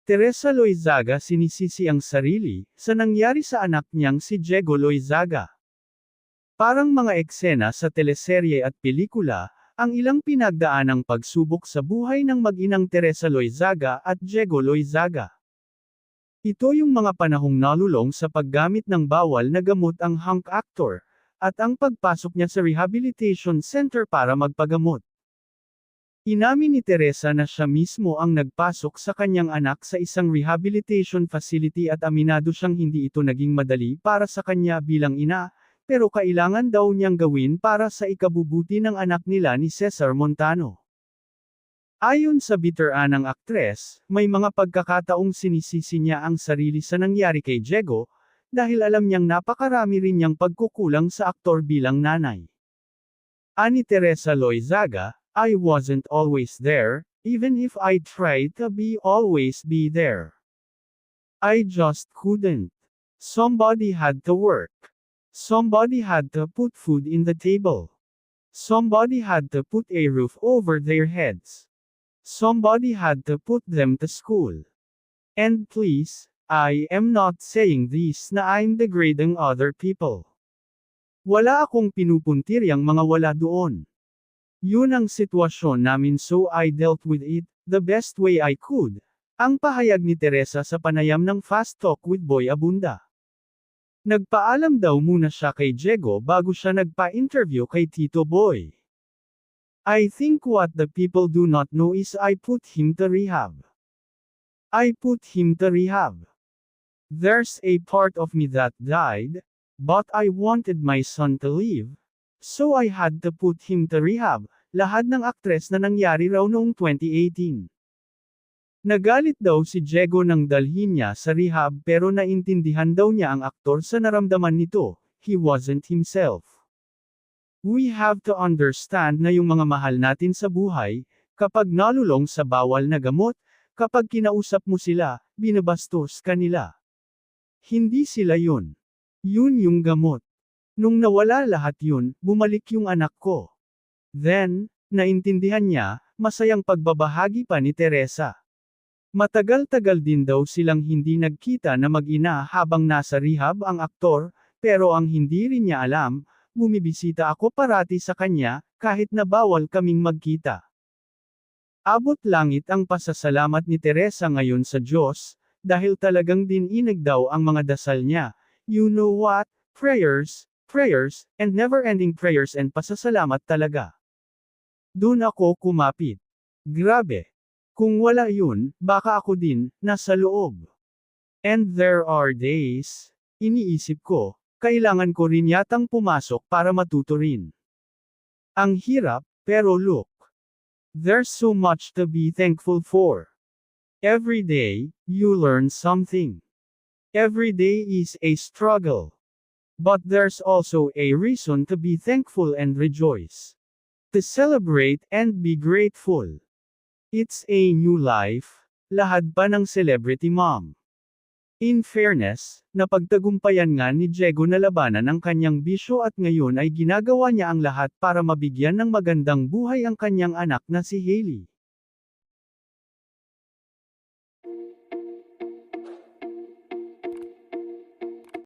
Teresa Loizaga sinisisi ang sarili, sa nangyari sa anak niyang si Diego Loizaga. Parang mga eksena sa teleserye at pelikula, ang ilang pinagdaanang pagsubok sa buhay ng mag-inang Teresa Loizaga at Diego Loizaga. Ito yung mga panahong nalulong sa paggamit ng bawal na gamot ang hunk actor, at ang pagpasok niya sa rehabilitation center para magpagamot. Inamin ni Teresa na siya mismo ang nagpasok sa kanyang anak sa isang rehabilitation facility at aminado siyang hindi ito naging madali para sa kanya bilang ina, pero kailangan daw niyang gawin para sa ikabubuti ng anak nila ni Cesar Montano. Ayon sa biteranang aktres, may mga pagkakataong sinisisi niya ang sarili sa nangyari kay Diego, dahil alam niyang napakarami rin niyang pagkukulang sa aktor bilang nanay. Ani Teresa Loizaga, "I wasn't always there, even if I tried to always be there. I just couldn't. Somebody had to work. Somebody had to put food in the table. Somebody had to put a roof over their heads. Somebody had to put them to school. And please, I am not saying this na I'm degrading other people. Wala akong pinupuntiryang mga wala doon. Yun ang sitwasyon namin so I dealt with it, the best way I could." Ang pahayag ni Teresa sa panayam ng Fast Talk with Boy Abunda. Nagpaalam daw muna siya kay Diego bago siya nagpa-interview kay Tito Boy. "I think what the people do not know is I put him to rehab. I put him to rehab. There's a part of me that died, but I wanted my son to live, so I had to put him to rehab." Lahad ng aktres na nangyari raw noong 2018. Nagalit daw si Diego nang dalhin niya sa rehab pero naintindihan daw niya ang aktor sa naramdaman nito, he wasn't himself. "We have to understand na yung mga mahal natin sa buhay, kapag nalulong sa bawal na gamot, kapag kinausap mo sila, binabastos ka nila. Hindi sila yun. Yun yung gamot. Nung nawala lahat yun, bumalik yung anak ko." Then, naintindihan niya, masayang pagbabahagi pa ni Teresa. Matagal-tagal din daw silang hindi nagkita na mag-ina habang nasa rehab ang aktor, pero ang hindi rin niya alam, bumibisita ako parati sa kanya, kahit na bawal kaming magkita. Abot langit ang pasasalamat ni Teresa ngayon sa Diyos, dahil talagang dinigig daw ang mga dasal niya. You know what? Prayers, and never-ending prayers and pasasalamat talaga. Doon ako kumapit. Grabe. Kung wala yun, baka ako din, nasa loob. And there are days, iniisip ko, kailangan ko rin yatang pumasok para matuto rin. Ang hirap, pero look. There's so much to be thankful for. Every day, you learn something. Every day is a struggle. But there's also a reason to be thankful and rejoice. To celebrate and be grateful. It's a new life, lahad pa ng celebrity mom. In fairness, napagtagumpayan nga ni Diego na labanan ang kanyang bisyo at ngayon ay ginagawa niya ang lahat para mabigyan ng magandang buhay ang kanyang anak na si Hailey.